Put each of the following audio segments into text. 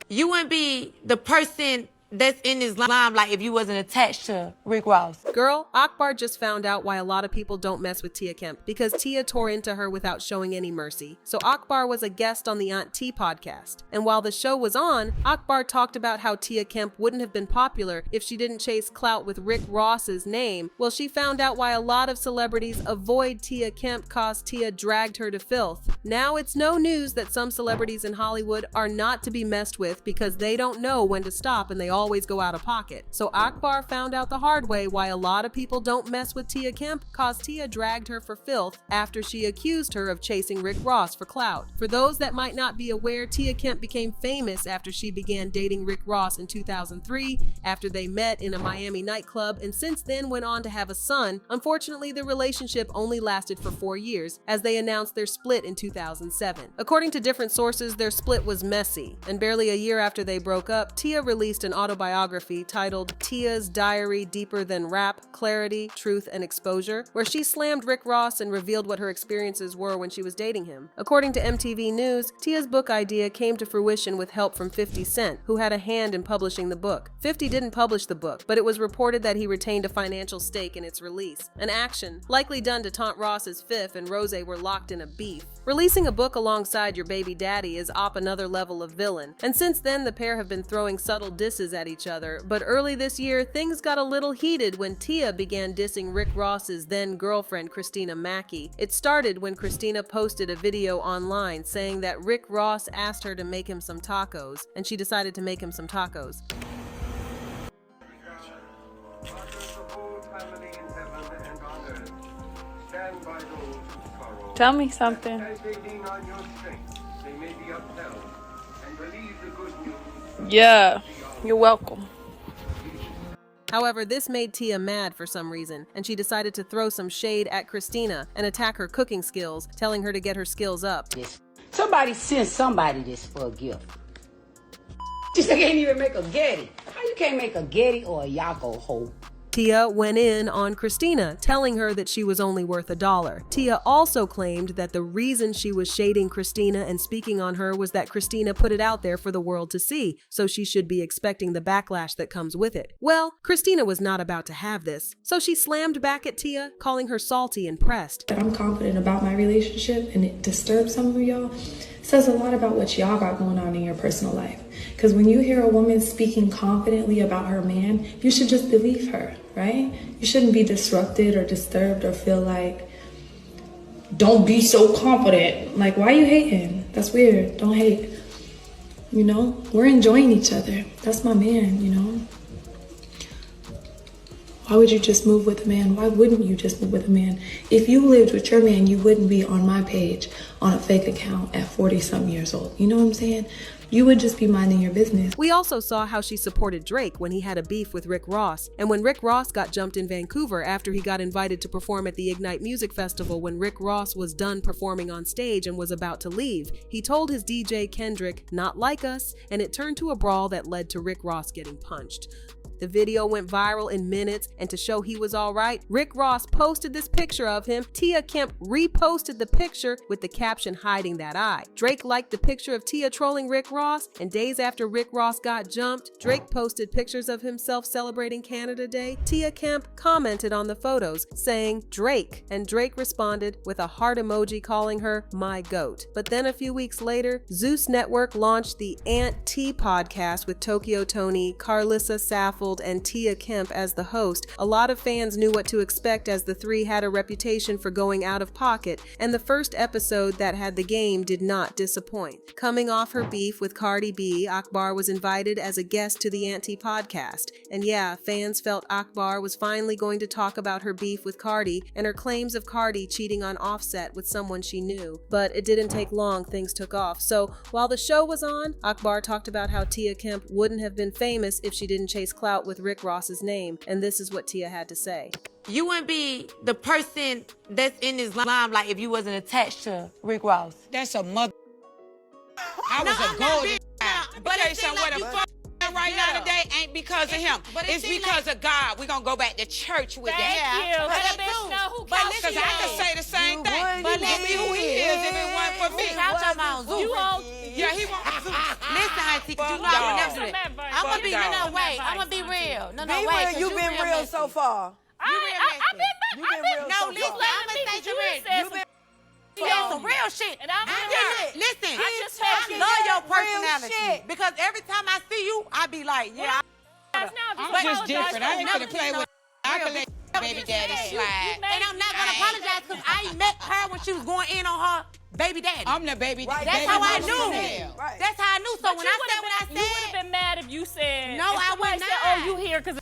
You wouldn't be the person that's in this limelight if you wasn't attached to Rick Ross. Girl, Akbar just found out why a lot of people don't mess with Tia Kemp, because Tia tore into her without showing any mercy. So Akbar was a guest on the Aunt T podcast. And while the show was on, Akbar talked about how Tia Kemp wouldn't have been popular if she didn't chase clout with Rick Ross's name. Well, she found out why a lot of celebrities avoid Tia Kemp cause Tia dragged her to filth. Now it's no news that some celebrities in Hollywood are not to be messed with because they don't know when to stop and they always go out of pocket. So Akbar found out the hard way why a lot of people don't mess with Tia Kemp cause Tia dragged her for filth after she accused her of chasing Rick Ross for clout. For those that might not be aware, Tia Kemp became famous after she began dating Rick Ross in 2003 after they met in a Miami nightclub, and since then went on to have a son. Unfortunately, the relationship only lasted for 4 years as they announced their split in 2007. According to different sources, their split was messy, and barely a year after they broke up, Tia released an autobiography titled Tia's Diary Deeper Than Rap, Clarity, Truth, and Exposure, where she slammed Rick Ross and revealed what her experiences were when she was dating him. According to MTV News, Tia's book idea came to fruition with help from 50 Cent, who had a hand in publishing the book. 50 didn't publish the book, but it was reported that he retained a financial stake in its release, an action likely done to taunt Ross's Fifth and Rose were locked in a beef. Releasing a book alongside your baby daddy is another level of villain, and since then the pair have been throwing subtle disses at each other, but early this year things got a little heated when Tia began dissing Rick Ross's then girlfriend Christina Mackey. It started when Christina posted a video online saying that Rick Ross asked her to make him some tacos, and she decided to make him some tacos. Tell me something. Yeah, you're welcome. However, this made Tia mad for some reason, and she decided to throw some shade at Christina and attack her cooking skills, telling her to get her skills up. Somebody sent somebody this for a gift. Just can't even make a gged. How you can't make a gged or a yako hoe? Tia went in on Christina, telling her that she was only worth $1. Tia also claimed that the reason she was shading Christina and speaking on her was that Christina put it out there for the world to see, so she should be expecting the backlash that comes with it. Well, Christina was not about to have this, so she slammed back at Tia, calling her salty and pressed. I'm confident about my relationship and it disturbs some of y'all. Says a lot about what y'all got going on in your personal life. Because when you hear a woman speaking confidently about her man, you should just believe her, right? You shouldn't be disrupted or disturbed or feel like, don't be so confident. Like, why are you hating? That's weird. Don't hate. You know, we're enjoying each other. That's my man, you know. Why would you just move with a man? Why wouldn't you just move with a man? If you lived with your man, you wouldn't be on my page on a fake account at 40-something years old. You know what I'm saying? You would just be minding your business. We also saw how she supported Drake when he had a beef with Rick Ross, and when Rick Ross got jumped in Vancouver after he got invited to perform at the Ignite Music Festival. When Rick Ross was done performing on stage and was about to leave, he told his DJ Kendrick, "Not like us," and it turned to a brawl that led to Rick Ross getting punched. The video went viral in minutes, and to show he was all right, Rick Ross posted this picture of him. Tia Kemp reposted the picture with the caption hiding that eye. Drake liked the picture of Tia trolling Rick Ross, and days after Rick Ross got jumped, Drake posted pictures of himself celebrating Canada Day. Tia Kemp commented on the photos, saying, "Drake," and Drake responded with a heart emoji calling her my goat. But then a few weeks later, Zeus Network launched the Aunt T podcast with Tokyo Tony, Carlissa Saffold, and Tia Kemp as the host. A lot of fans knew what to expect as the three had a reputation for going out of pocket, and the first episode that had the game did not disappoint. Coming off her beef with Cardi B, Akbar was invited as a guest to the Auntie podcast. And yeah, fans felt Akbar was finally going to talk about her beef with Cardi and her claims of Cardi cheating on Offset with someone she knew. But it didn't take long, things took off. So while the show was on, Akbar talked about how Tia Kemp wouldn't have been famous if she didn't chase clout with Rick Ross's name, and this is what Tia had to say. You wouldn't be the person that's in this limelight if you wasn't attached to Rick Ross. That's a mother. I was a golden. But tell you something, what the fuck right now today ain't because of him. It's because of God. We're going to go back to church with that. Thank you. Let a bitch know who couch Because I can say the same thing. But let me who he is if it wasn't for me. You own Yeah, he won't. Listen, auntie, 'cause you know I would never do that. I'm gonna be, no, wait. I'm gonna be real. No, Be wait. real. You've been real so far. I've been real so listen, far. I'm gonna say some real. You said some real shit. And I'm listen, I love your real personality. shit. Because every time I see you, I be like, yeah. I'm just different. I ain't gonna play with. I can let baby daddy slide. And I'm not gonna apologize because I met her when she was going in on her baby daddy. I'm the baby. Right. That's how I knew. Right. That's how I knew. So when I said what I You would have said, been mad if you said. No, I would not. Oh, you here because.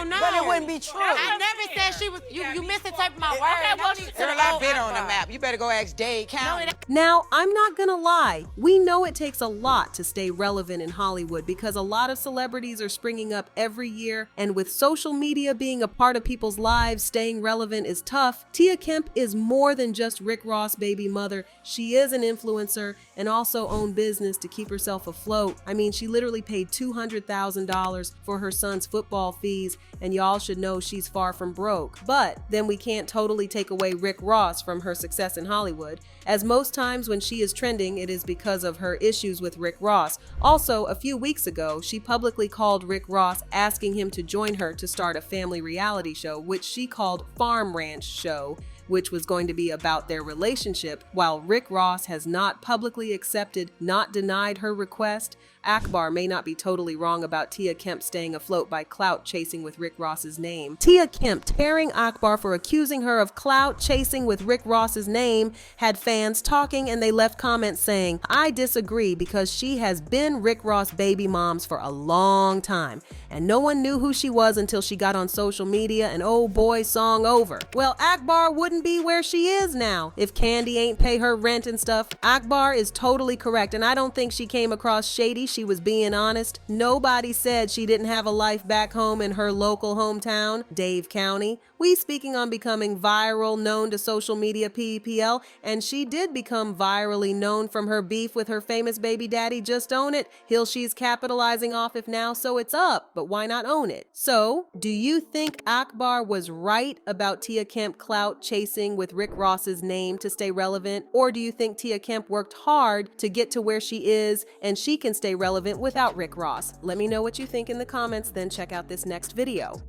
no. But it wouldn't be true. I never said she was. You misinterpreted my words. Okay, well, Girl, I've been on the map. You better go ask Dade County. Now, I'm not gonna lie. We know it takes a lot to stay relevant in Hollywood because a lot of celebrities are springing up every year, and with social media being a part of people's lives, staying relevant is tough. Tia Kemp is more than just Rick Ross' baby mother. She is an influencer and also owned business to keep herself afloat. I mean, she literally paid $200,000 for her son's football fees, and y'all should know she's far from broke. But then we can't totally take away Rick Ross from her success in Hollywood, as most times when she is trending, it is because of her issues with Rick Ross. Also, a few weeks ago, she publicly called Rick Ross asking him to join her to start a family reality show, which she called Farm Ranch Show, which was going to be about their relationship. While Rick Ross has not publicly accepted, not denied her request, Akbar may not be totally wrong about Tia Kemp staying afloat by clout chasing with Rick Ross's name. Tia Kemp tearing Akbar for accusing her of clout chasing with Rick Ross's name had fans talking, and they left comments saying, "I disagree because she has been Rick Ross' baby moms for a long time, and no one knew who she was until she got on social media and oh boy, song over." Well, Akbar wouldn't be where she is now if Candy ain't pay her rent and stuff. Akbar is totally correct, and I don't think she came across shady. She was being honest. Nobody said she didn't have a life back home in her local hometown, Dade County. We speaking on becoming viral, known to social media PEPL, and she did become virally known from her beef with her famous baby daddy. Just own it. Hill she's capitalizing off if now, so it's up, but why not own it? So, do you think Akbar was right about Tia Kemp clout chasing with Rick Ross's name to stay relevant? Or do you think Tia Kemp worked hard to get to where she is and she can stay relevant without Rick Ross? Let me know what you think in the comments, then check out this next video.